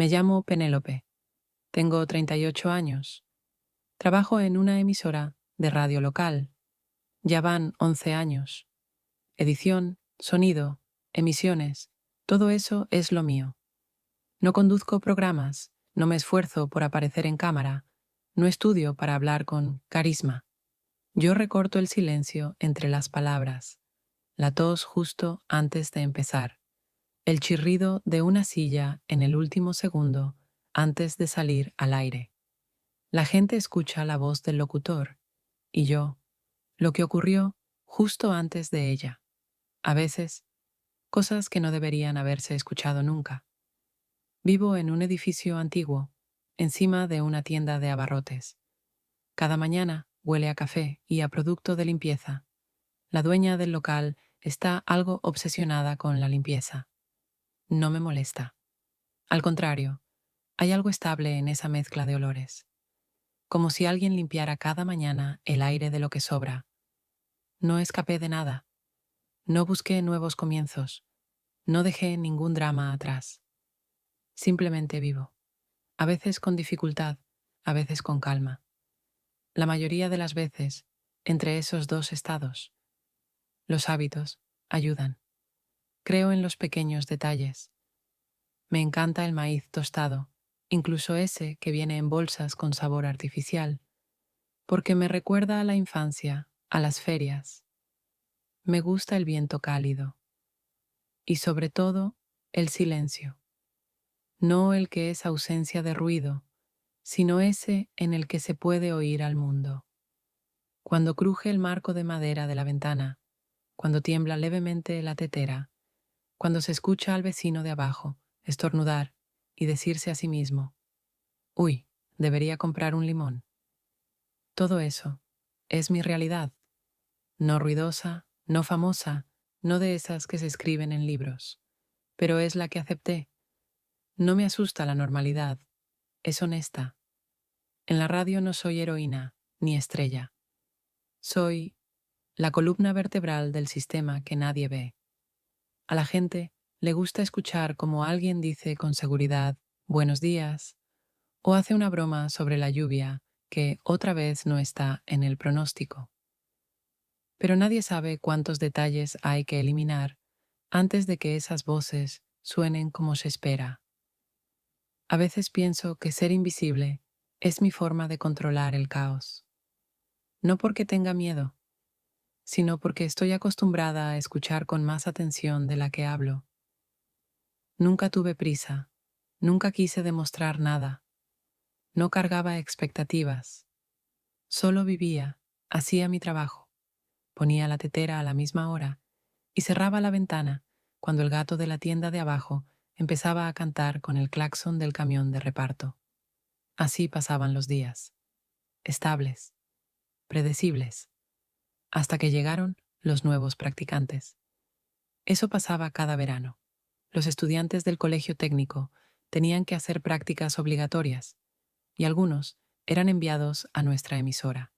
Me llamo Penélope. Tengo 38 años. Trabajo en una emisora de radio local. Ya van 11 años. Edición, sonido, emisiones, todo eso es lo mío. No conduzco programas, no me esfuerzo por aparecer en cámara, no estudio para hablar con carisma. Yo recorto el silencio entre las palabras, la tos justo antes de empezar, el chirrido de una silla en el último segundo antes de salir al aire. La gente escucha la voz del locutor y yo, lo que ocurrió justo antes de ella. A veces, cosas que no deberían haberse escuchado nunca. Vivo en un edificio antiguo, encima de una tienda de abarrotes. Cada mañana huele a café y a producto de limpieza. La dueña del local está algo obsesionada con la limpieza. No me molesta. Al contrario, hay algo estable en esa mezcla de olores. Como si alguien limpiara cada mañana el aire de lo que sobra. No escapé de nada. No busqué nuevos comienzos. No dejé ningún drama atrás. Simplemente vivo. A veces con dificultad, a veces con calma. La mayoría de las veces, entre esos dos estados. Los hábitos ayudan. Creo en los pequeños detalles. Me encanta el maíz tostado, incluso ese que viene en bolsas con sabor artificial, porque me recuerda a la infancia, a las ferias. Me gusta el viento cálido. Y sobre todo, el silencio. No el que es ausencia de ruido, sino ese en el que se puede oír al mundo. Cuando cruje el marco de madera de la ventana, cuando tiembla levemente la tetera, cuando se escucha al vecino de abajo estornudar y decirse a sí mismo, «Uy, debería comprar un limón». Todo eso es mi realidad, no ruidosa, no famosa, no de esas que se escriben en libros, pero es la que acepté. No me asusta la normalidad, es honesta. En la radio no soy heroína ni estrella. Soy la columna vertebral del sistema que nadie ve. A la gente le gusta escuchar como alguien dice con seguridad «buenos días» o hace una broma sobre la lluvia que otra vez no está en el pronóstico. Pero nadie sabe cuántos detalles hay que eliminar antes de que esas voces suenen como se espera. A veces pienso que ser invisible es mi forma de controlar el caos. No porque tenga miedo, sino porque estoy acostumbrada a escuchar con más atención de la que hablo. Nunca tuve prisa, nunca quise demostrar nada, no cargaba expectativas, solo vivía, hacía mi trabajo, ponía la tetera a la misma hora y cerraba la ventana cuando el gato de la tienda de abajo empezaba a cantar con el claxon del camión de reparto. Así pasaban los días, estables, predecibles, hasta que llegaron los nuevos practicantes. Eso pasaba cada verano. Los estudiantes del colegio técnico tenían que hacer prácticas obligatorias y algunos eran enviados a nuestra emisora.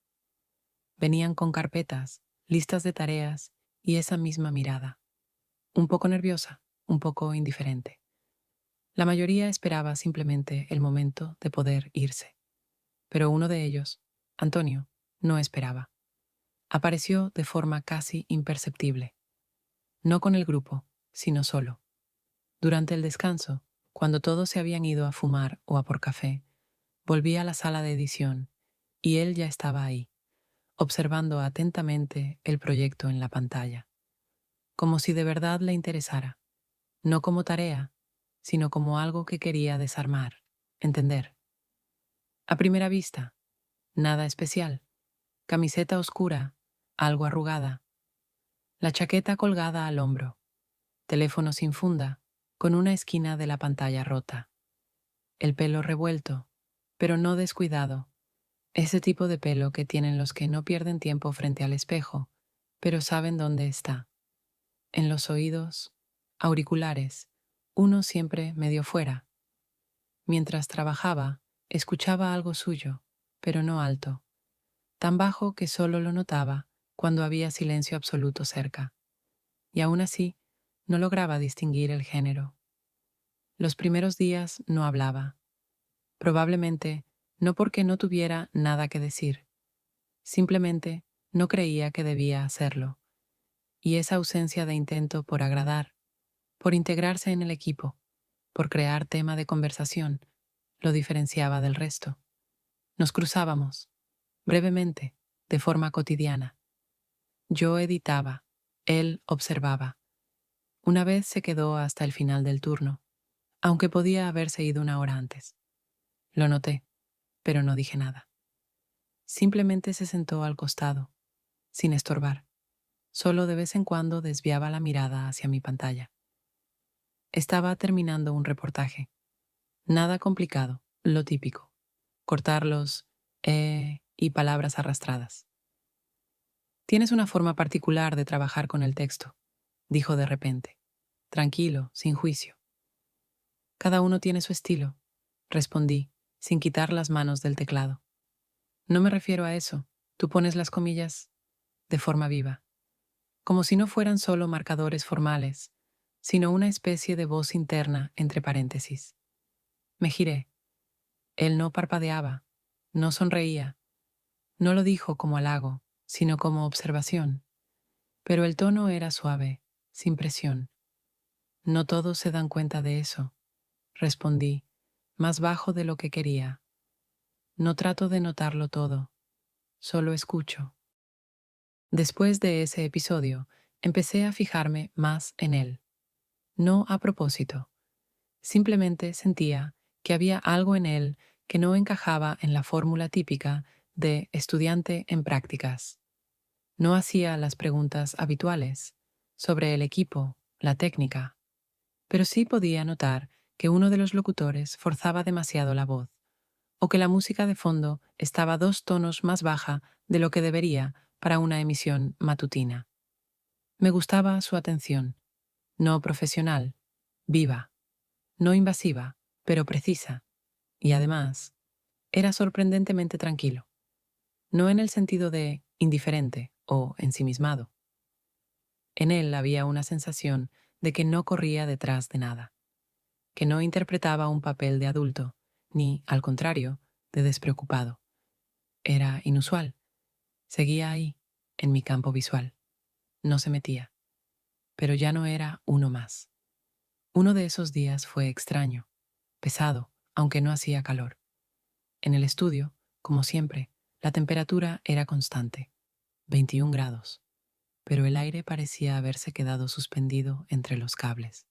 Venían con carpetas, listas de tareas y esa misma mirada. Un poco nerviosa, un poco indiferente. La mayoría esperaba simplemente el momento de poder irse. Pero uno de ellos, Antonio, no esperaba. Apareció de forma casi imperceptible. No con el grupo, sino solo. Durante el descanso, cuando todos se habían ido a fumar o a por café, volví a la sala de edición y él ya estaba ahí, observando atentamente el proyecto en la pantalla, como si de verdad le interesara, no como tarea, sino como algo que quería desarmar, entender. A primera vista, nada especial. Camiseta oscura, algo arrugada, la chaqueta colgada al hombro, teléfono sin funda, con una esquina de la pantalla rota, el pelo revuelto, pero no descuidado, ese tipo de pelo que tienen los que no pierden tiempo frente al espejo, pero saben dónde está. En los oídos, auriculares, uno siempre medio fuera. Mientras trabajaba, escuchaba algo suyo, pero no alto, tan bajo que solo lo notaba cuando había silencio absoluto cerca, y aún así no lograba distinguir el género. Los primeros días no hablaba. Probablemente no porque no tuviera nada que decir. Simplemente no creía que debía hacerlo. Y esa ausencia de intento por agradar, por integrarse en el equipo, por crear tema de conversación, lo diferenciaba del resto. Nos cruzábamos, brevemente, de forma cotidiana. Yo editaba, él observaba. Una vez se quedó hasta el final del turno, aunque podía haberse ido una hora antes. Lo noté, pero no dije nada. Simplemente se sentó al costado, sin estorbar. Solo de vez en cuando desviaba la mirada hacia mi pantalla. Estaba terminando un reportaje. Nada complicado, lo típico. Cortar los y palabras arrastradas. Tienes una forma particular de trabajar con el texto, dijo de repente, tranquilo, sin juicio. Cada uno tiene su estilo, respondí, sin quitar las manos del teclado. No me refiero a eso, tú pones las comillas de forma viva, como si no fueran solo marcadores formales, sino una especie de voz interna entre paréntesis. Me giré. Él no parpadeaba, no sonreía, no lo dijo como halago, sino como observación, pero el tono era suave, sin presión. No todos se dan cuenta de eso, respondí, más bajo de lo que quería. No trato de notarlo todo, solo escucho. Después de ese episodio, empecé a fijarme más en él. No a propósito. Simplemente sentía que había algo en él que no encajaba en la fórmula típica de estudiante en prácticas. No hacía las preguntas habituales sobre el equipo, la técnica, pero sí podía notar que uno de los locutores forzaba demasiado la voz, o que la música de fondo estaba 2 tonos más baja de lo que debería para una emisión matutina. Me gustaba su atención, no profesional, viva, no invasiva, pero precisa, y además, era sorprendentemente tranquilo, no en el sentido de indiferente o ensimismado. En él había una sensación de que no corría detrás de nada, que no interpretaba un papel de adulto, ni, al contrario, de despreocupado. Era inusual. Seguía ahí, en mi campo visual. No se metía. Pero ya no era uno más. Uno de esos días fue extraño, pesado, aunque no hacía calor. En el estudio, como siempre, la temperatura era constante, 21 grados, pero el aire parecía haberse quedado suspendido entre los cables.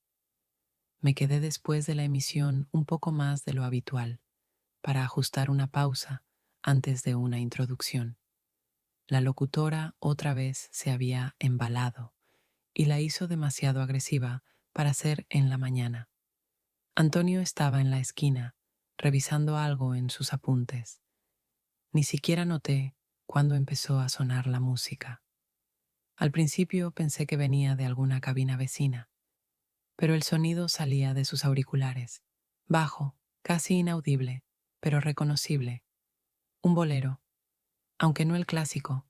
Me quedé después de la emisión un poco más de lo habitual, para ajustar una pausa antes de una introducción. La locutora otra vez se había embalado y la hizo demasiado agresiva para ser en la mañana. Antonio estaba en la esquina, revisando algo en sus apuntes. Ni siquiera noté cuándo empezó a sonar la música. Al principio pensé que venía de alguna cabina vecina, pero el sonido salía de sus auriculares, bajo, casi inaudible, pero reconocible. Un bolero, aunque no el clásico,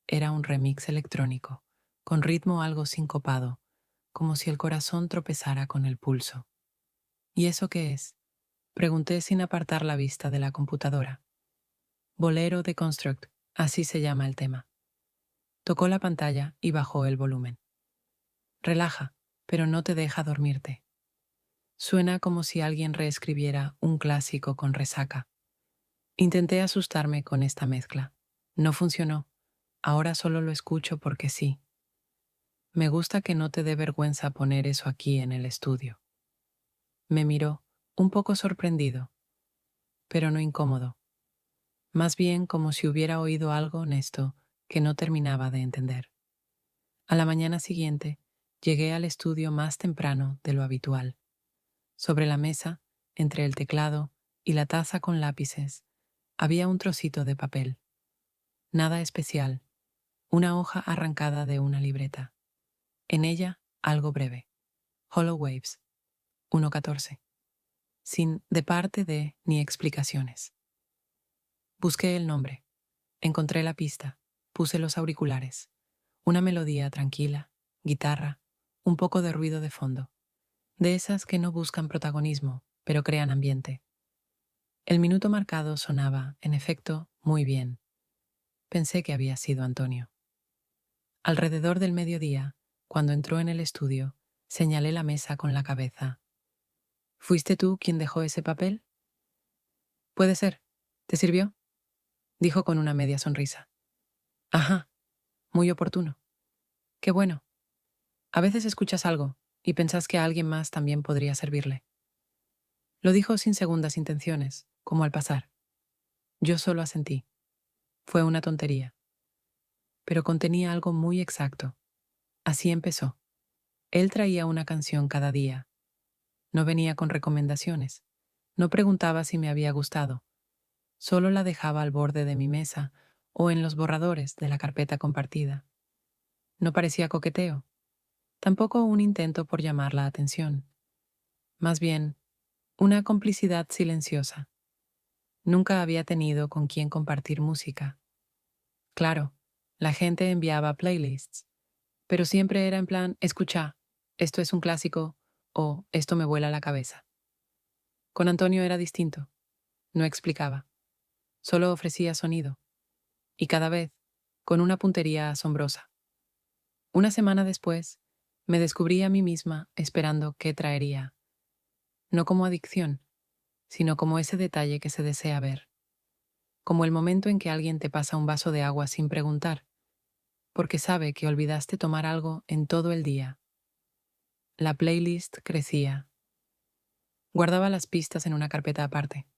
era un remix electrónico, con ritmo algo sincopado, como si el corazón tropezara con el pulso. ¿Y eso qué es? Pregunté sin apartar la vista de la computadora. Bolero de Construct, así se llama el tema. Tocó la pantalla y bajó el volumen. Relaja, pero no te deja dormirte. Suena como si alguien reescribiera un clásico con resaca. Intenté asustarme con esta mezcla. No funcionó. Ahora solo lo escucho porque sí. Me gusta que no te dé vergüenza poner eso aquí en el estudio. Me miró, un poco sorprendido, pero no incómodo. Más bien como si hubiera oído algo honesto que no terminaba de entender. A la mañana siguiente, llegué al estudio más temprano de lo habitual. Sobre la mesa, entre el teclado y la taza con lápices, había un trocito de papel. Nada especial, una hoja arrancada de una libreta. En ella, algo breve. Hollow Waves, 1.14. Sin de parte de ni explicaciones. Busqué el nombre. Encontré la pista. Puse los auriculares. Una melodía tranquila, guitarra, un poco de ruido de fondo. de esas que no buscan protagonismo, pero crean ambiente. El minuto marcado sonaba, en efecto, muy bien. Pensé que había sido Antonio. Alrededor del mediodía, cuando entró en el estudio, señalé la mesa con la cabeza. ¿Fuiste tú quien dejó ese papel? Puede ser. ¿Te sirvió? Dijo con una media sonrisa. Ajá, muy oportuno. Qué bueno. A veces escuchas algo y pensás que a alguien más también podría servirle. Lo dijo sin segundas intenciones, como al pasar. Yo solo asentí. Fue una tontería. Pero contenía algo muy exacto. Así empezó. Él traía una canción cada día. No venía con recomendaciones. No preguntaba si me había gustado. Solo la dejaba al borde de mi mesa o en los borradores de la carpeta compartida. No parecía coqueteo. Tampoco un intento por llamar la atención. Más bien, una complicidad silenciosa. Nunca había tenido con quien compartir música. Claro, la gente enviaba playlists, pero siempre era en plan, escucha, esto es un clásico o esto me vuela la cabeza. Con Antonio era distinto. No explicaba. Solo ofrecía sonido. Y cada vez, con una puntería asombrosa. Una semana después, me descubrí a mí misma esperando qué traería. No como adicción, sino como ese detalle que se desea ver. Como el momento en que alguien te pasa un vaso de agua sin preguntar, porque sabe que olvidaste tomar algo en todo el día. La playlist crecía. Guardaba las pistas en una carpeta aparte.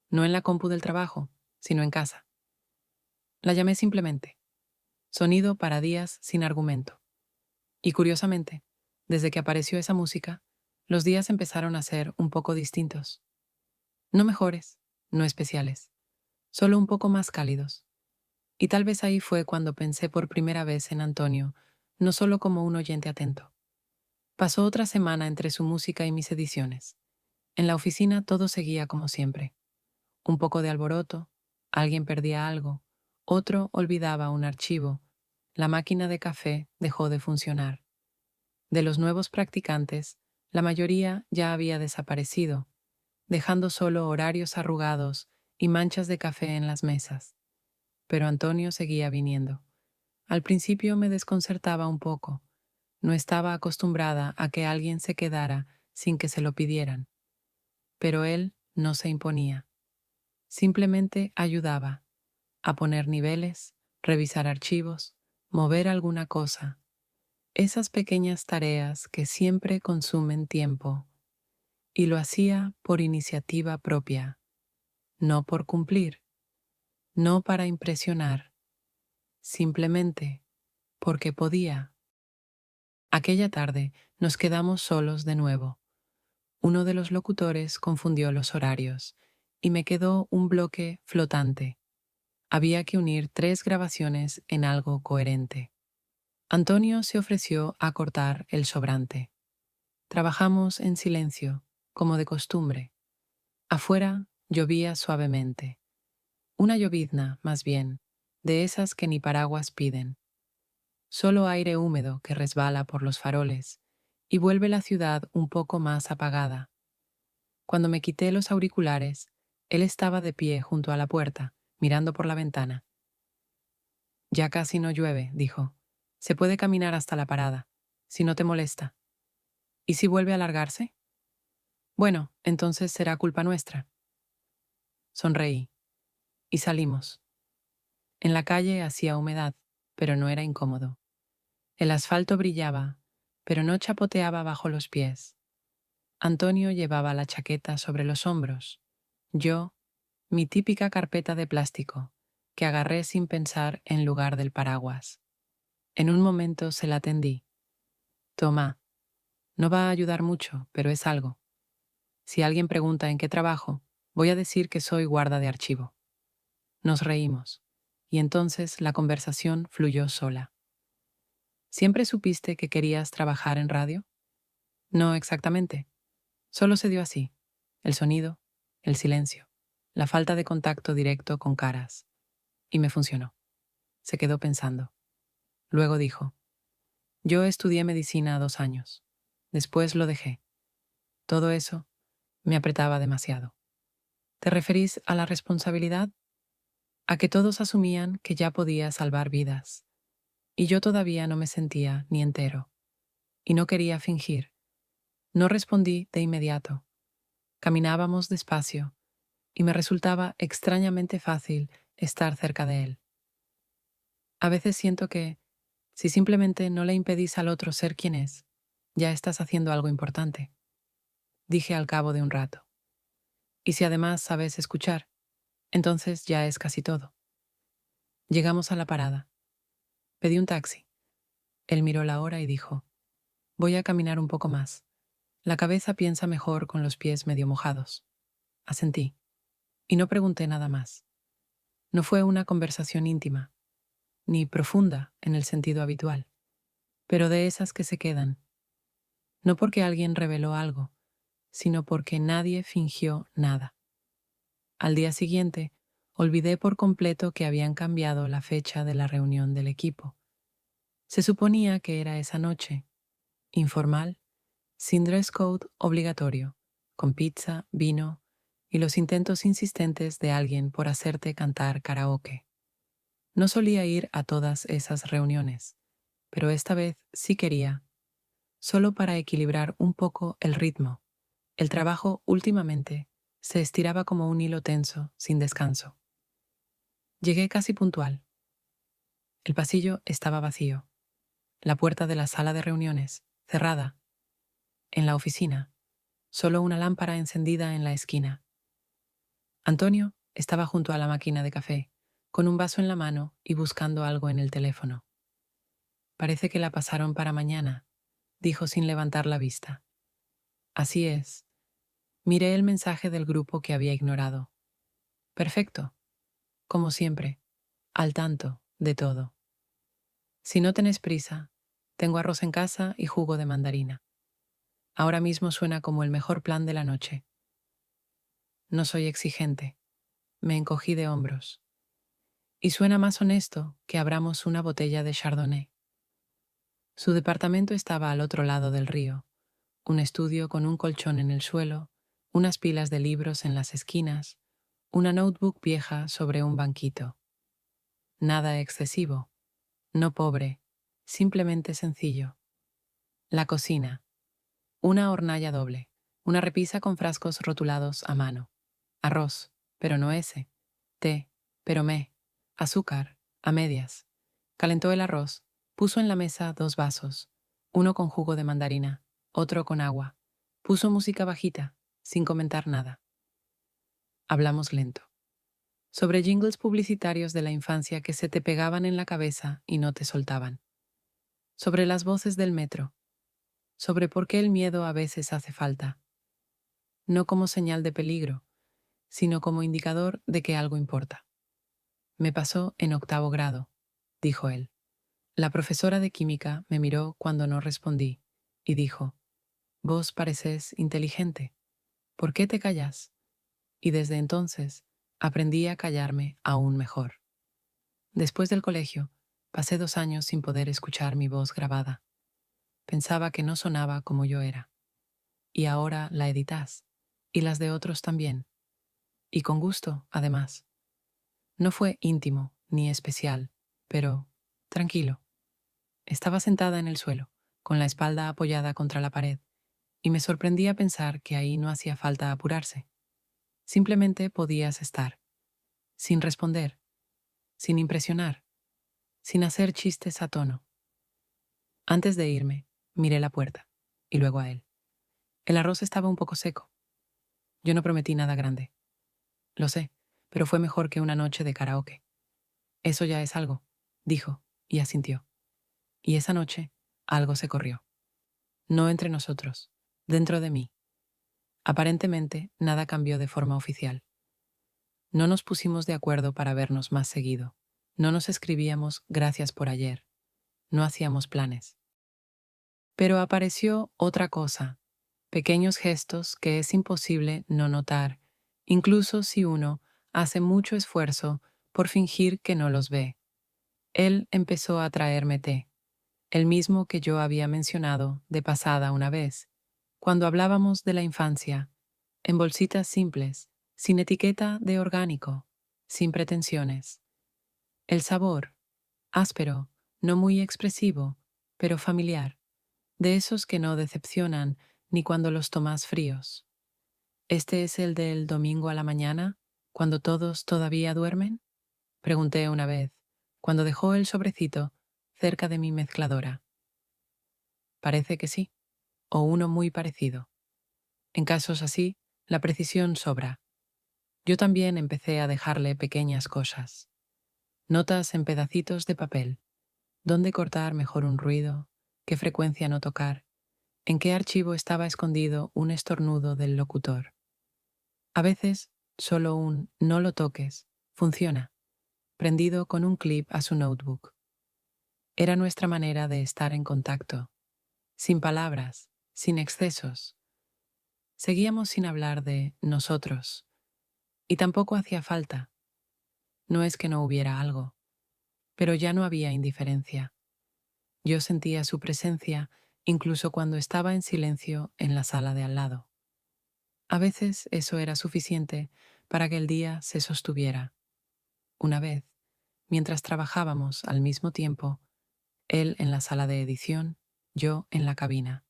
No en la compu del trabajo, sino en casa. La llamé simplemente Sonido para días sin argumento. Y curiosamente, desde que apareció esa música, los días empezaron a ser un poco distintos. No mejores, no especiales, solo un poco más cálidos. Y tal vez ahí fue cuando pensé por primera vez en Antonio, no solo como un oyente atento. Pasó otra semana entre su música y mis ediciones. En la oficina todo seguía como siempre. Un poco de alboroto, alguien perdía algo, otro olvidaba un archivo, la máquina de café dejó de funcionar. De los nuevos practicantes, la mayoría ya había desaparecido, dejando solo horarios arrugados y manchas de café en las mesas. Pero Antonio seguía viniendo. Al principio me desconcertaba un poco. No estaba acostumbrada a que alguien se quedara sin que se lo pidieran. Pero él no se imponía. Simplemente ayudaba a poner niveles, revisar archivos, mover alguna cosa. Esas pequeñas tareas que siempre consumen tiempo. Y lo hacía por iniciativa propia, no por cumplir, no para impresionar, simplemente porque podía. Aquella tarde nos quedamos solos de nuevo. Uno de los locutores confundió los horarios y me quedó un bloque flotante. Había que unir 3 grabaciones en algo coherente. Antonio se ofreció a cortar el sobrante. Trabajamos en silencio, como de costumbre. Afuera llovía suavemente. Una llovizna, más bien, de esas que ni paraguas piden. Solo aire húmedo que resbala por los faroles y vuelve la ciudad un poco más apagada. Cuando me quité los auriculares, él estaba de pie junto a la puerta, mirando por la ventana. Ya casi no llueve, dijo. Se puede caminar hasta la parada, si no te molesta. ¿Y si vuelve a alargarse? Bueno, entonces será culpa nuestra. Sonreí. Y salimos. En la calle hacía humedad, pero no era incómodo. El asfalto brillaba, pero no chapoteaba bajo los pies. Antonio llevaba la chaqueta sobre los hombros. Yo, mi típica carpeta de plástico, que agarré sin pensar en lugar del paraguas. En un momento se la tendí. Toma, no va a ayudar mucho, pero es algo. Si alguien pregunta en qué trabajo, voy a decir que soy guarda de archivo. Nos reímos, y entonces la conversación fluyó sola. ¿Siempre supiste que querías trabajar en radio? No exactamente. Solo se dio así. El sonido, el silencio, la falta de contacto directo con caras. Y me funcionó. Se quedó pensando. Luego dijo, yo estudié medicina 2 años. Después lo dejé. Todo eso me apretaba demasiado. ¿Te referís a la responsabilidad? A que todos asumían que ya podía salvar vidas, y yo todavía no me sentía ni entero, y no quería fingir. No respondí de inmediato. Caminábamos despacio, y me resultaba extrañamente fácil estar cerca de él. A veces siento que, si simplemente no le impedís al otro ser quien es, ya estás haciendo algo importante, dije al cabo de un rato. Y si además sabes escuchar, entonces ya es casi todo. Llegamos a la parada. Pedí un taxi. Él miró la hora y dijo, voy a caminar un poco más. La cabeza piensa mejor con los pies medio mojados. Asentí. Y no pregunté nada más. No fue una conversación íntima, ni profunda en el sentido habitual, pero de esas que se quedan. No porque alguien reveló algo, sino porque nadie fingió nada. Al día siguiente, olvidé por completo que habían cambiado la fecha de la reunión del equipo. Se suponía que era esa noche, informal, sin dress code obligatorio, con pizza, vino y los intentos insistentes de alguien por hacerte cantar karaoke. No solía ir a todas esas reuniones, pero esta vez sí quería, solo para equilibrar un poco el ritmo. El trabajo últimamente se estiraba como un hilo tenso, sin descanso. Llegué casi puntual. El pasillo estaba vacío, la puerta de la sala de reuniones cerrada. En la oficina, solo una lámpara encendida en la esquina. Antonio estaba junto a la máquina de café, con un vaso en la mano y buscando algo en el teléfono. Parece que la pasaron para mañana, dijo sin levantar la vista. Así es. Miré el mensaje del grupo que había ignorado. Perfecto. Como siempre, al tanto de todo. Si no tenés prisa, tengo arroz en casa y jugo de mandarina. Ahora mismo suena como el mejor plan de la noche. No soy exigente. Me encogí de hombros. Y suena más honesto que abramos una botella de Chardonnay. Su departamento estaba al otro lado del río, un estudio con un colchón en el suelo, unas pilas de libros en las esquinas, una notebook vieja sobre un banquito. Nada excesivo, no pobre, simplemente sencillo. La cocina, una hornalla doble, una repisa con frascos rotulados a mano. Arroz, pero no ese. Té, pero azúcar, a medias. Calentó el arroz, puso en la mesa 2 vasos, uno con jugo de mandarina, otro con agua. Puso música bajita, sin comentar nada. Hablamos lento. Sobre jingles publicitarios de la infancia que se te pegaban en la cabeza y no te soltaban. Sobre las voces del metro. Sobre por qué el miedo a veces hace falta. No como señal de peligro, sino como indicador de que algo importa. Me pasó en 8º grado, dijo él. La profesora de química me miró cuando no respondí y dijo, vos pareces inteligente. ¿Por qué te callas? Y desde entonces aprendí a callarme aún mejor. Después del colegio, pasé 2 años sin poder escuchar mi voz grabada. Pensaba que no sonaba como yo era. Y ahora la editás, y las de otros también. Y con gusto, además. No fue íntimo ni especial, pero tranquilo. Estaba sentada en el suelo, con la espalda apoyada contra la pared, y me sorprendía pensar que ahí no hacía falta apurarse. Simplemente podías estar, sin responder, sin impresionar, sin hacer chistes a tono. Antes de irme, miré la puerta, y luego a él. El arroz estaba un poco seco. Yo no prometí nada grande. Lo sé, pero fue mejor que una noche de karaoke. Eso ya es algo, dijo, y asintió. Y esa noche, algo se corrió. No entre nosotros, dentro de mí. Aparentemente, nada cambió de forma oficial. No nos pusimos de acuerdo para vernos más seguido. No nos escribíamos gracias por ayer. No hacíamos planes. Pero apareció otra cosa, pequeños gestos que es imposible no notar, incluso si uno hace mucho esfuerzo por fingir que no los ve. Él empezó a traerme té, el mismo que yo había mencionado de pasada una vez, Cuando hablábamos de la infancia, en bolsitas simples, sin etiqueta de orgánico, sin pretensiones. El sabor, áspero, no muy expresivo, pero familiar, de esos que no decepcionan ni cuando los tomas fríos. ¿Este es el del domingo a la mañana, cuando todos todavía duermen? Pregunté una vez, cuando dejó el sobrecito cerca de mi mezcladora. Parece que sí, o uno muy parecido. En casos así, la precisión sobra. Yo también empecé a dejarle pequeñas cosas. Notas en pedacitos de papel. ¿Dónde cortar mejor un ruido? ¿Qué frecuencia no tocar? ¿En qué archivo estaba escondido un estornudo del locutor? A veces, solo un "no lo toques" funciona, prendido con un clip a su notebook. Era nuestra manera de estar en contacto, sin palabras, sin excesos. Seguíamos sin hablar de nosotros, y tampoco hacía falta. No es que no hubiera algo, pero ya no había indiferencia. Yo sentía su presencia incluso cuando estaba en silencio en la sala de al lado. A veces eso era suficiente para que el día se sostuviera. Una vez, mientras trabajábamos al mismo tiempo, él en la sala de edición, yo en la cabina.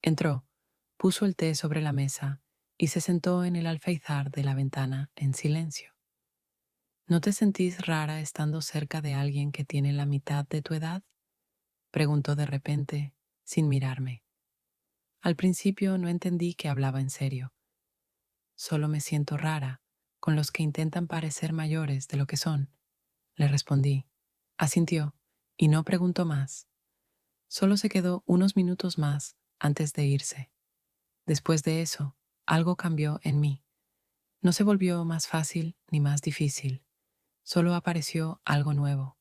Entró, puso el té sobre la mesa y se sentó en el alféizar de la ventana en silencio. ¿No te sentís rara estando cerca de alguien que tiene la mitad de tu edad? Preguntó de repente, sin mirarme. Al principio no entendí que hablaba en serio. Solo me siento rara con los que intentan parecer mayores de lo que son, le respondí. Asintió y no preguntó más. Solo se quedó unos minutos más antes de irse. Después de eso, algo cambió en mí. No se volvió más fácil ni más difícil. Solo apareció algo nuevo.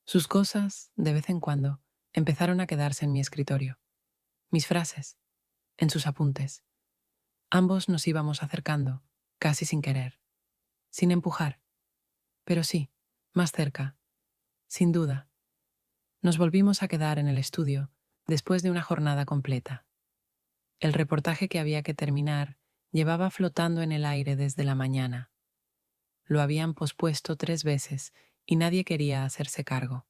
Sus cosas, de vez en cuando, empezaron a quedarse en mi escritorio. Mis frases, en sus apuntes. Ambos nos íbamos acercando, casi sin querer. Sin empujar. Pero sí, más cerca. Sin duda. Nos volvimos a quedar en el estudio después de una jornada completa. El reportaje que había que terminar llevaba flotando en el aire desde la mañana. Lo habían pospuesto 3 veces y nadie quería hacerse cargo.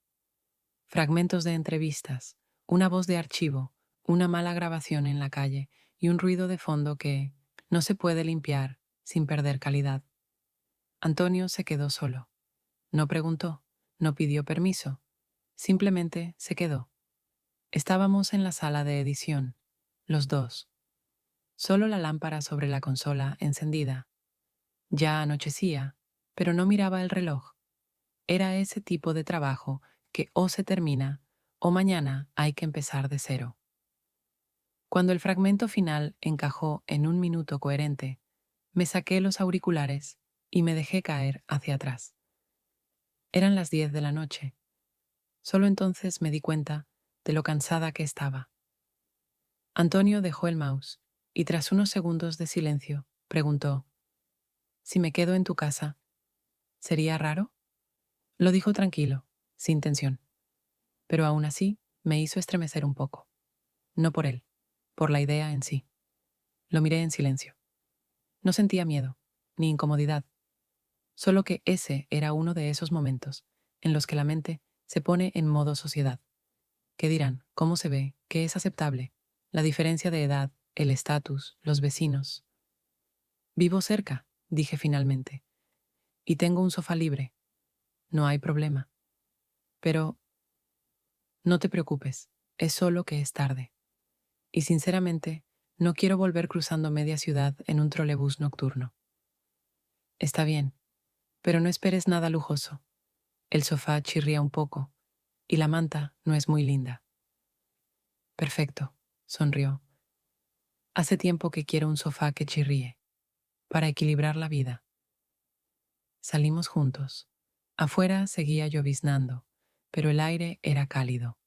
Fragmentos de entrevistas, una voz de archivo, una mala grabación en la calle y un ruido de fondo que no se puede limpiar sin perder calidad. Antonio se quedó solo. No preguntó, no pidió permiso, simplemente se quedó. Estábamos en la sala de edición, los dos. Solo la lámpara sobre la consola encendida. Ya anochecía, pero no miraba el reloj. Era ese tipo de trabajo que o se termina o mañana hay que empezar de cero. Cuando el fragmento final encajó en un minuto coherente, me saqué los auriculares y me dejé caer hacia atrás. Eran las 10 de la noche. Solo entonces me di cuenta de lo cansada que estaba. Antonio dejó el mouse y tras unos segundos de silencio preguntó: «Si me quedo en tu casa, ¿sería raro?». Lo dijo tranquilo, sin tensión, pero aún así me hizo estremecer un poco. No por él, por la idea en sí. Lo miré en silencio. No sentía miedo, ni incomodidad, solo que ese era uno de esos momentos en los que la mente se pone en modo sociedad. ¿Qué dirán? ¿Cómo se ve? ¿Qué es aceptable? La diferencia de edad, el estatus, los vecinos. Vivo cerca, dije finalmente, y tengo un sofá libre. No hay problema. Pero no te preocupes, es solo que es tarde. Y sinceramente, no quiero volver cruzando media ciudad en un trolebús nocturno. Está bien, pero no esperes nada lujoso. El sofá chirría un poco, y la manta no es muy linda. Perfecto, sonrió. Hace tiempo que quiero un sofá que chirríe, para equilibrar la vida. Salimos juntos. Afuera seguía lloviznando, pero el aire era cálido.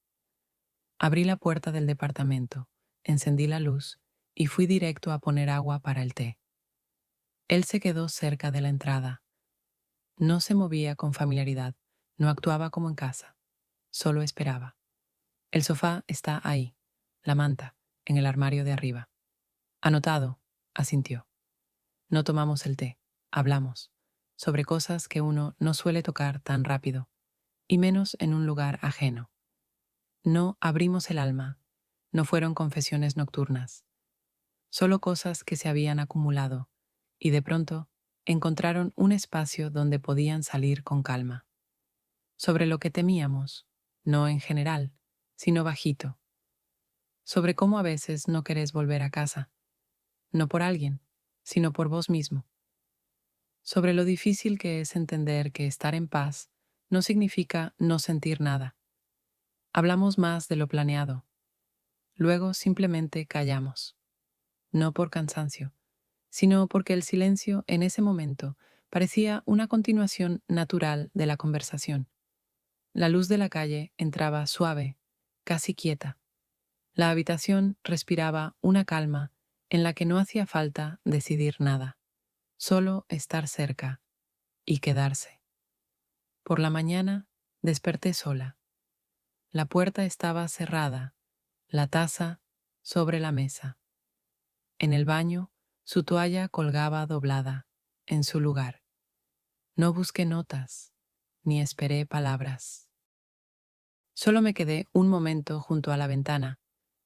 Abrí la puerta del departamento, encendí la luz y fui directo a poner agua para el té. Él se quedó cerca de la entrada. No se movía con familiaridad, no actuaba como en casa, solo esperaba. El sofá está ahí, la manta, en el armario de arriba. Anotado, asintió. No tomamos el té, hablamos, sobre cosas que uno no suele tocar tan rápido, y menos en un lugar ajeno. No abrimos el alma, no fueron confesiones nocturnas, solo cosas que se habían acumulado, y de pronto encontraron un espacio donde podían salir con calma. Sobre lo que temíamos, no en general, sino bajito. Sobre cómo a veces no querés volver a casa, no por alguien, sino por vos mismo. Sobre lo difícil que es entender que estar en paz no significa no sentir nada. Hablamos más de lo planeado. Luego simplemente callamos. No por cansancio, sino porque el silencio en ese momento parecía una continuación natural de la conversación. La luz de la calle entraba suave, casi quieta. La habitación respiraba una calma en la que no hacía falta decidir nada, solo estar cerca y quedarse. Por la mañana desperté sola. La puerta estaba cerrada, la taza sobre la mesa. En el baño, su toalla colgaba doblada, en su lugar. No busqué notas, ni esperé palabras. Solo me quedé un momento junto a la ventana,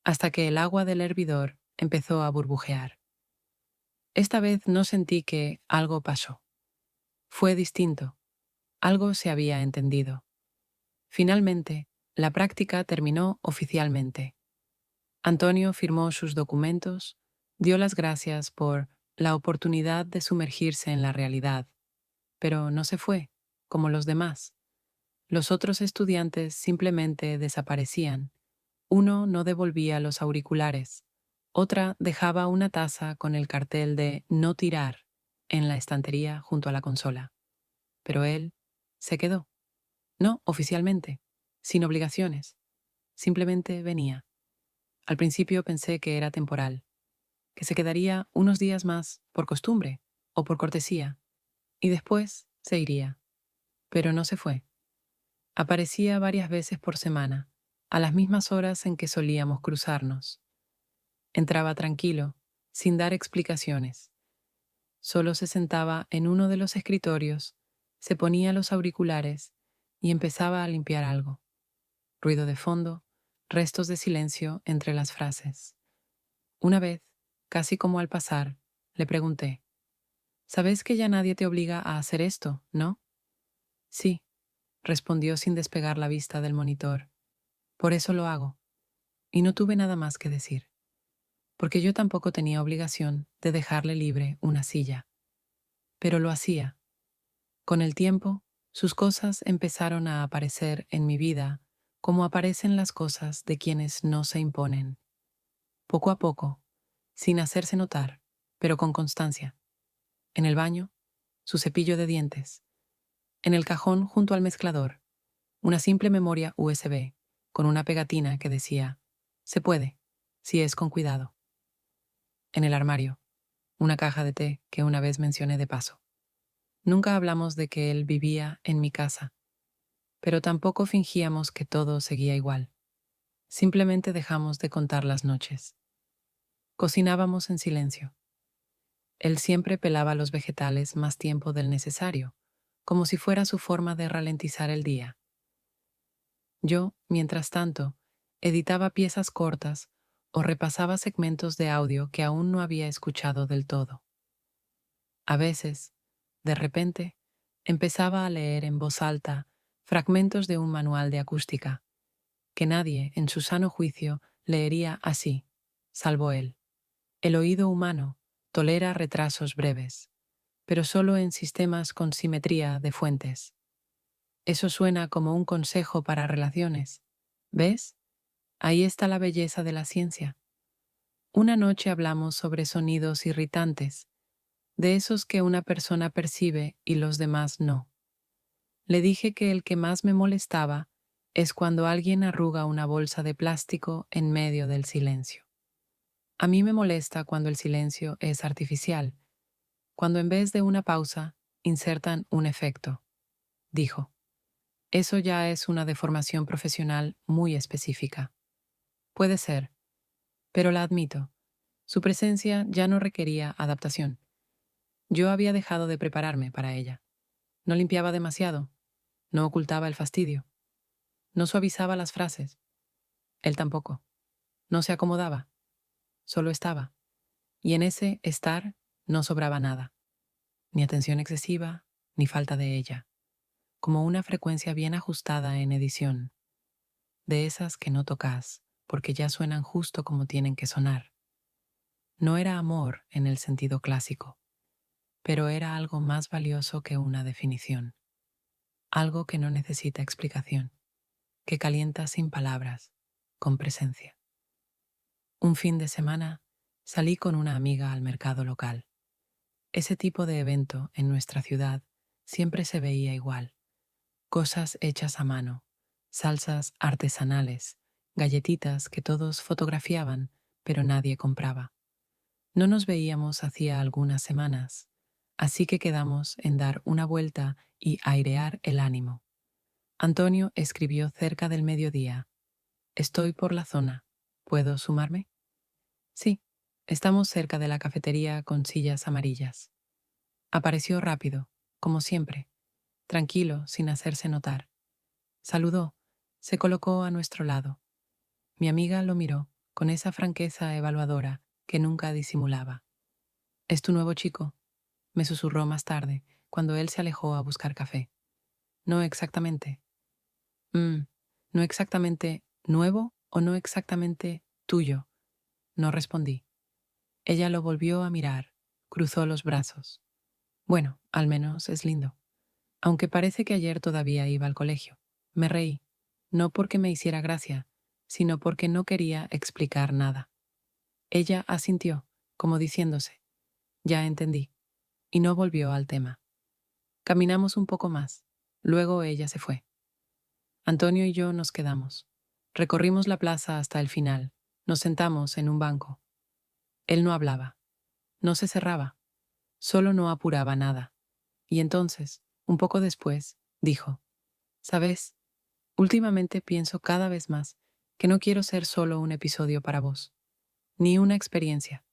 hasta que el agua del hervidor empezó a burbujear. Esta vez no sentí que algo pasó. Fue distinto. Algo se había entendido. Finalmente, la práctica terminó oficialmente. Antonio firmó sus documentos, dio las gracias por la oportunidad de sumergirse en la realidad, pero no se fue, como los demás. Los otros estudiantes simplemente desaparecían. Uno no devolvía los auriculares, otra dejaba una taza con el cartel de "No tirar" en la estantería junto a la consola. Pero él se quedó. No oficialmente, sin obligaciones. Simplemente venía. Al principio pensé que era temporal, que se quedaría unos días más por costumbre o por cortesía, y después se iría. Pero no se fue. Aparecía varias veces por semana, a las mismas horas en que solíamos cruzarnos. Entraba tranquilo, sin dar explicaciones. Solo se sentaba en uno de los escritorios, se ponía los auriculares y empezaba a limpiar algo. Ruido de fondo, restos de silencio entre las frases. Una vez, casi como al pasar, le pregunté: «¿Sabes que ya nadie te obliga a hacer esto, no?» «Sí», respondió sin despegar la vista del monitor. «Por eso lo hago». Y no tuve nada más que decir, porque yo tampoco tenía obligación de dejarle libre una silla. Pero lo hacía. Con el tiempo, sus cosas empezaron a aparecer en mi vida como aparecen las cosas de quienes no se imponen. Poco a poco, sin hacerse notar, pero con constancia. En el baño, su cepillo de dientes. En el cajón junto al mezclador, una simple memoria USB con una pegatina que decía: «Se puede, si es con cuidado». En el armario, una caja de té que una vez mencioné de paso. Nunca hablamos de que él vivía en mi casa, pero tampoco fingíamos que todo seguía igual. Simplemente dejamos de contar las noches. Cocinábamos en silencio. Él siempre pelaba los vegetales más tiempo del necesario, como si fuera su forma de ralentizar el día. Yo, mientras tanto, editaba piezas cortas o repasaba segmentos de audio que aún no había escuchado del todo. A veces, de repente, empezaba a leer en voz alta fragmentos de un manual de acústica, que nadie, en su sano juicio, leería así, salvo él. El oído humano tolera retrasos breves, pero solo en sistemas con simetría de fuentes. Eso suena como un consejo para relaciones. ¿Ves? Ahí está la belleza de la ciencia. Una noche hablamos sobre sonidos irritantes, de esos que una persona percibe y los demás no. Le dije que el que más me molestaba es cuando alguien arruga una bolsa de plástico en medio del silencio. A mí me molesta cuando el silencio es artificial, cuando en vez de una pausa insertan un efecto, dijo. Eso ya es una deformación profesional muy específica. Puede ser, pero la admito. Su presencia ya no requería adaptación. Yo había dejado de prepararme para ella. No limpiaba demasiado, no ocultaba el fastidio, no suavizaba las frases. Él tampoco. No se acomodaba, solo estaba. Y en ese estar no sobraba nada, ni atención excesiva, ni falta de ella, como una frecuencia bien ajustada en edición, de esas que no tocas, porque ya suenan justo como tienen que sonar. No era amor en el sentido clásico, pero era algo más valioso que una definición, algo que no necesita explicación, que calienta sin palabras, con presencia. Un fin de semana salí con una amiga al mercado local. Ese tipo de evento en nuestra ciudad siempre se veía igual. Cosas hechas a mano, salsas artesanales, galletitas que todos fotografiaban, pero nadie compraba. No nos veíamos hacía algunas semanas, así que quedamos en dar una vuelta y airear el ánimo. Antonio escribió cerca del mediodía: «Estoy por la zona. ¿Puedo sumarme?» «Sí, estamos cerca de la cafetería con sillas amarillas». Apareció rápido, como siempre, tranquilo, sin hacerse notar. Saludó, se colocó a nuestro lado. Mi amiga lo miró con esa franqueza evaluadora que nunca disimulaba. «¿Es tu nuevo chico?», me susurró más tarde, cuando él se alejó a buscar café. «No exactamente». «No exactamente nuevo o no exactamente tuyo», no respondí. Ella lo volvió a mirar, cruzó los brazos. «Bueno, al menos es lindo. Aunque parece que ayer todavía iba al colegio». Me reí, no porque me hiciera gracia, sino porque no quería explicar nada. Ella asintió, como diciéndose: «Ya entendí», y no volvió al tema. Caminamos un poco más, luego ella se fue. Antonio y yo nos quedamos. Recorrimos la plaza hasta el final, nos sentamos en un banco. Él no hablaba, no se cerraba, solo no apuraba nada. Y entonces, un poco después, dijo: «¿Sabes? Últimamente pienso cada vez más que no quiero ser solo un episodio para vos, ni una experiencia.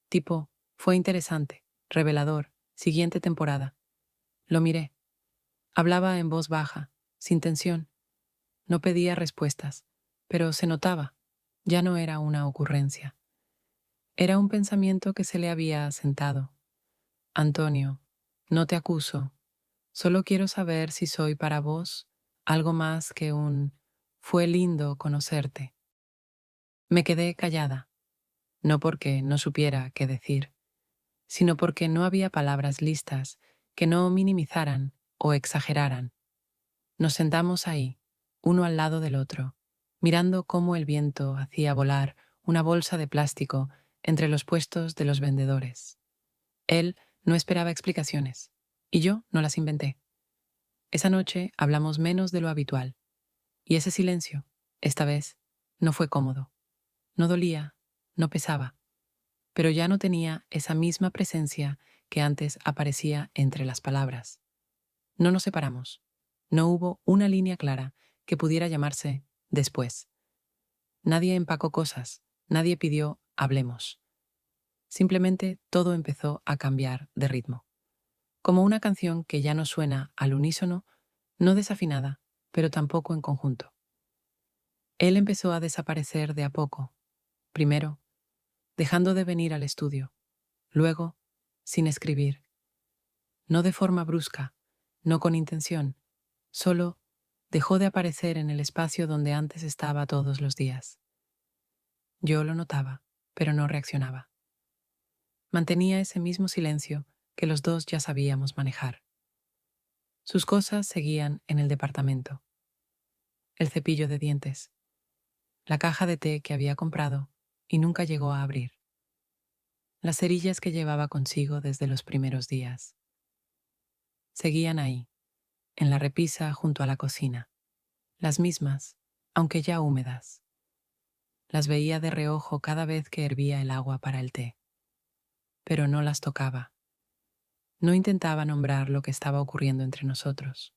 Tipo, fue interesante, revelador, siguiente temporada». Lo miré. Hablaba en voz baja, sin tensión. No pedía respuestas, pero se notaba. Ya no era una ocurrencia. Era un pensamiento que se le había asentado. «Antonio, no te acuso. Solo quiero saber si soy para vos algo más que un «fue lindo conocerte». Me quedé callada, no porque no supiera qué decir, sino porque no había palabras listas que no minimizaran o exageraran. Nos sentamos ahí, uno al lado del otro, mirando cómo el viento hacía volar una bolsa de plástico entre los puestos de los vendedores. Él no esperaba explicaciones, y yo no las inventé. Esa noche hablamos menos de lo habitual, y ese silencio, esta vez, no fue cómodo. No dolía, no pesaba, pero ya no tenía esa misma presencia que antes aparecía entre las palabras. No nos separamos. No hubo una línea clara que pudiera llamarse después. Nadie empacó cosas, nadie pidió hablemos. Simplemente todo empezó a cambiar de ritmo. Como una canción que ya no suena al unísono, no desafinada, pero tampoco en conjunto. Él empezó a desaparecer de a poco. Primero, dejando de venir al estudio. Luego, sin escribir. No de forma brusca, no con intención, solo dejó de aparecer en el espacio donde antes estaba todos los días. Yo lo notaba, pero no reaccionaba. Mantenía ese mismo silencio que los dos ya sabíamos manejar. Sus cosas seguían en el departamento. El cepillo de dientes, la caja de té que había comprado y nunca llegó a abrir, las cerillas que llevaba consigo desde los primeros días. Seguían ahí, en la repisa junto a la cocina, las mismas, aunque ya húmedas. Las veía de reojo cada vez que hervía el agua para el té, pero no las tocaba. No intentaba nombrar lo que estaba ocurriendo entre nosotros.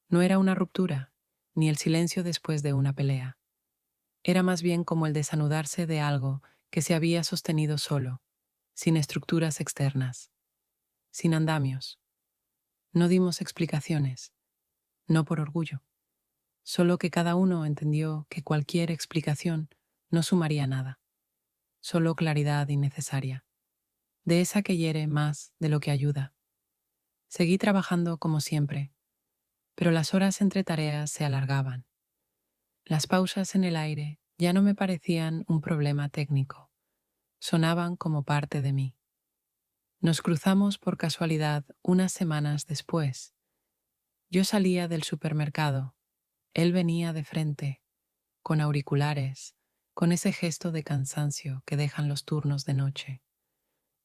No era una ruptura, ni el silencio después de una pelea. Era más bien como el desanudarse de algo que se había sostenido solo, sin estructuras externas, sin andamios. No dimos explicaciones, no por orgullo, solo que cada uno entendió que cualquier explicación no sumaría nada, solo claridad innecesaria, de esa que hiere más de lo que ayuda. Seguí trabajando como siempre, pero las horas entre tareas se alargaban. Las pausas en el aire ya no me parecían un problema técnico, sonaban como parte de mí. Nos cruzamos por casualidad unas semanas después. Yo salía del supermercado, él venía de frente, con auriculares, con ese gesto de cansancio que dejan los turnos de noche.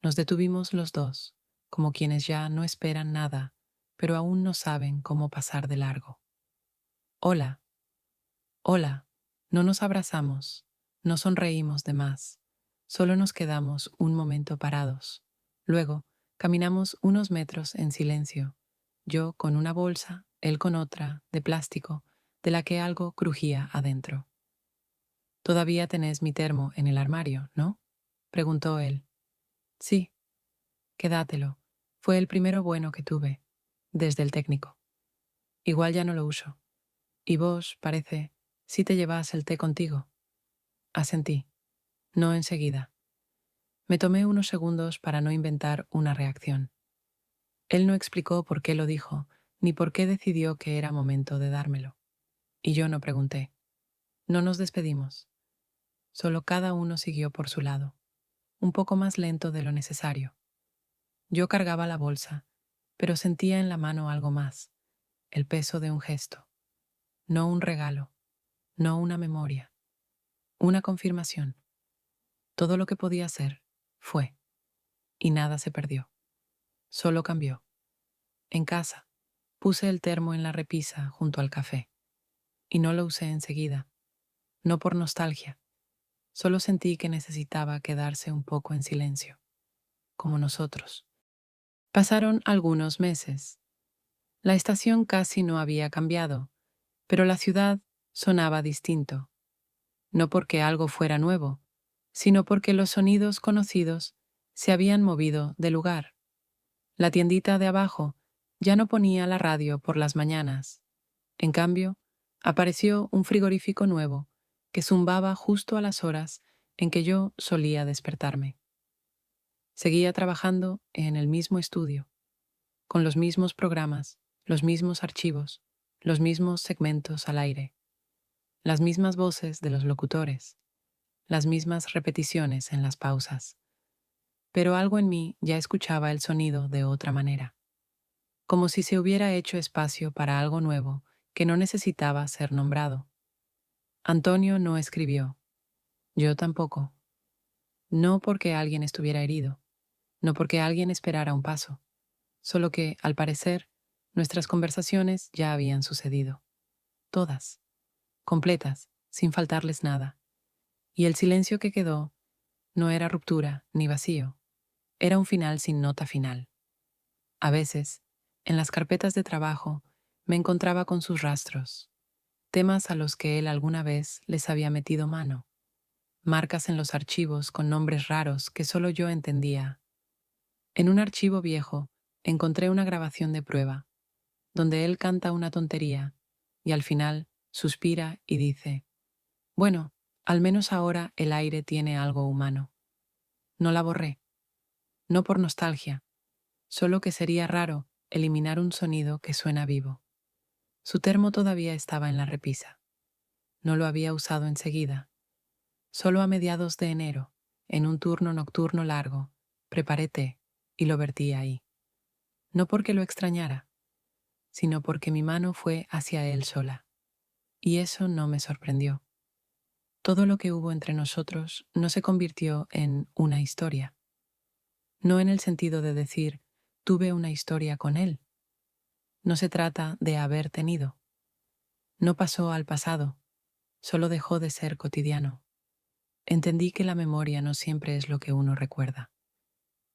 Nos detuvimos los dos, como quienes ya no esperan nada, pero aún no saben cómo pasar de largo. Hola, hola, no nos abrazamos, no sonreímos de más, solo nos quedamos un momento parados. Luego, caminamos unos metros en silencio, yo con una bolsa, él con otra, de plástico, de la que algo crujía adentro. «Todavía tenés mi termo en el armario, ¿no?», preguntó él. «Sí, quédatelo. Fue el primero bueno que tuve, desde el técnico. Igual ya no lo uso. Y vos, parece, sí te llevas el té contigo». Asentí. No enseguida. Me tomé unos segundos para no inventar una reacción. Él no explicó por qué lo dijo, ni por qué decidió que era momento de dármelo. Y yo no pregunté. No nos despedimos. Solo cada uno siguió por su lado, un poco más lento de lo necesario. Yo cargaba la bolsa, pero sentía en la mano algo más, el peso de un gesto. No un regalo, no una memoria, una confirmación. Todo lo que podía ser, fue, y nada se perdió. Solo cambió. En casa, puse el termo en la repisa junto al café, y no lo usé enseguida, no por nostalgia, solo sentí que necesitaba quedarse un poco en silencio, como nosotros. Pasaron algunos meses. La estación casi no había cambiado, pero la ciudad sonaba distinto, no porque algo fuera nuevo, sino porque los sonidos conocidos se habían movido de lugar. La tiendita de abajo ya no ponía la radio por las mañanas. En cambio, apareció un frigorífico nuevo que zumbaba justo a las horas en que yo solía despertarme. Seguía trabajando en el mismo estudio, con los mismos programas, los mismos archivos, los mismos segmentos al aire, las mismas voces de los locutores, las mismas repeticiones en las pausas. Pero algo en mí ya escuchaba el sonido de otra manera, como si se hubiera hecho espacio para algo nuevo que no necesitaba ser nombrado. Antonio no escribió, yo tampoco. No porque alguien estuviera herido, no porque alguien esperara un paso, solo que, al parecer, nuestras conversaciones ya habían sucedido. Todas, completas, sin faltarles nada. Y el silencio que quedó no era ruptura ni vacío, era un final sin nota final. A veces, en las carpetas de trabajo, me encontraba con sus rastros, temas a los que él alguna vez les había metido mano, marcas en los archivos con nombres raros que solo yo entendía. En un archivo viejo encontré una grabación de prueba, donde él canta una tontería y al final suspira y dice, «Bueno, al menos ahora el aire tiene algo humano». No la borré, no por nostalgia, solo que sería raro eliminar un sonido que suena vivo. Su termo todavía estaba en la repisa. No lo había usado enseguida. Solo a mediados de enero, en un turno nocturno largo, preparé té y lo vertí ahí. No porque lo extrañara, sino porque mi mano fue hacia él sola. Y eso no me sorprendió. Todo lo que hubo entre nosotros no se convirtió en una historia. No en el sentido de decir, tuve una historia con él. No se trata de haber tenido. No pasó al pasado, solo dejó de ser cotidiano. Entendí que la memoria no siempre es lo que uno recuerda.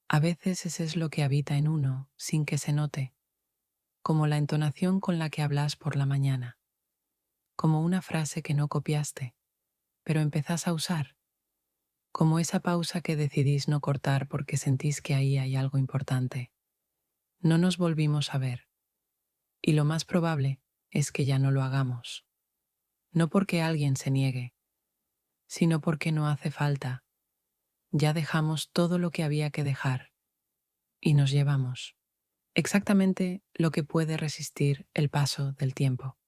A veces ese es lo que habita en uno sin que se note, como la entonación con la que hablas por la mañana, como una frase que no copiaste, pero empezás a usar, como esa pausa que decidís no cortar porque sentís que ahí hay algo importante. No nos volvimos a ver, y lo más probable es que ya no lo hagamos. No porque alguien se niegue, sino porque no hace falta. Ya dejamos todo lo que había que dejar, y nos llevamos exactamente lo que puede resistir el paso del tiempo.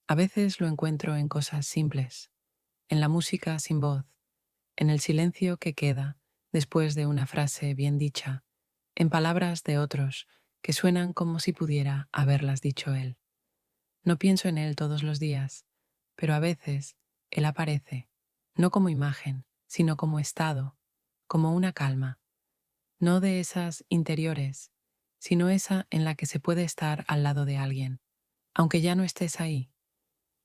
A veces lo encuentro en cosas simples, en la música sin voz, en el silencio que queda después de una frase bien dicha, en palabras de otros que suenan como si pudiera haberlas dicho él. No pienso en él todos los días, pero a veces él aparece, no como imagen, sino como estado, como una calma, no de esas interiores, sino esa en la que se puede estar al lado de alguien, aunque ya no estés ahí.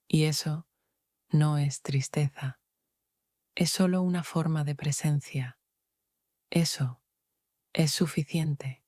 Y eso no es tristeza, es solo una forma de presencia. Eso es suficiente.